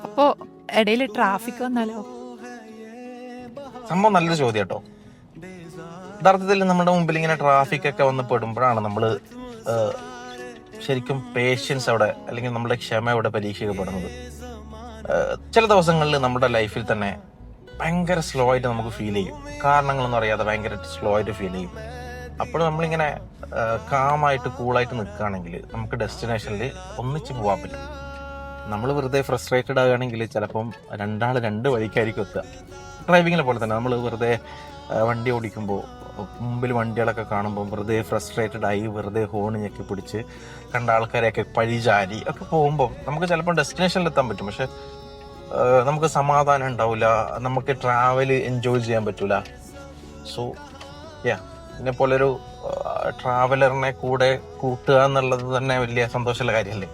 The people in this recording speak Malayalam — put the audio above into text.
അപ്പോ ഇടയിൽ ട്രാഫിക് വന്നാലോ? സംഭവം നല്ലൊരു ചോദ്യം കേട്ടോ. യഥാർത്ഥത്തിൽ നമ്മുടെ മുമ്പിൽ ഇങ്ങനെ ട്രാഫിക് ഒക്കെ വന്ന് പെടുമ്പോഴാണ് നമ്മൾ ശരിക്കും പേഷ്യൻസ് അവിടെ അല്ലെങ്കിൽ നമ്മുടെ ക്ഷമ അവിടെ പരീക്ഷിക്കപ്പെടുന്നത്. ചില ദിവസങ്ങളിൽ നമ്മുടെ ലൈഫിൽ തന്നെ ഭയങ്കര സ്ലോ ആയിട്ട് നമുക്ക് ഫീൽ ചെയ്യും, കാരണങ്ങളൊന്നും അറിയാതെ ഭയങ്കര സ്ലോ ആയിട്ട് ഫീൽ ചെയ്യും. അപ്പോൾ നമ്മളിങ്ങനെ കാമായിട്ട് കൂളായിട്ട് നിൽക്കുകയാണെങ്കിൽ നമുക്ക് ഡെസ്റ്റിനേഷനിൽ ഒന്നിച്ച് പോകാൻ പറ്റും. നമ്മൾ വെറുതെ ഫ്രസ്ട്രേറ്റഡ് ആകുകയാണെങ്കിൽ ചിലപ്പം രണ്ടാൾ രണ്ട് വഴിക്കായിരിക്കും എത്തുക. ഡ്രൈവിങ്ങിനെ പോലെ തന്നെ നമ്മൾ വെറുതെ വണ്ടി ഓടിക്കുമ്പോൾ മുമ്പിൽ വണ്ടികളൊക്കെ കാണുമ്പോൾ വെറുതെ ഫ്രസ്ട്രേറ്റഡ് ആയി വെറുതെ ഹോൺ ഞെക്കി പിടിച്ച് കണ്ട ആൾക്കാരെയൊക്കെ പഴിചാരി ഒക്കെ പോകുമ്പോൾ നമുക്ക് ചിലപ്പോൾ ഡെസ്റ്റിനേഷനിൽ എത്താൻ പറ്റും. പക്ഷെ നമുക്ക് സമാധാനം ഉണ്ടാവില്ല, നമുക്ക് ട്രാവൽ എൻജോയ് ചെയ്യാൻ പറ്റൂല. സോ ഇതിനെ പോലൊരു ട്രാവലറിനെ കൂടെ കൂട്ടുക എന്നുള്ളത് തന്നെ വലിയ സന്തോഷമുള്ള കാര്യമല്ലേ.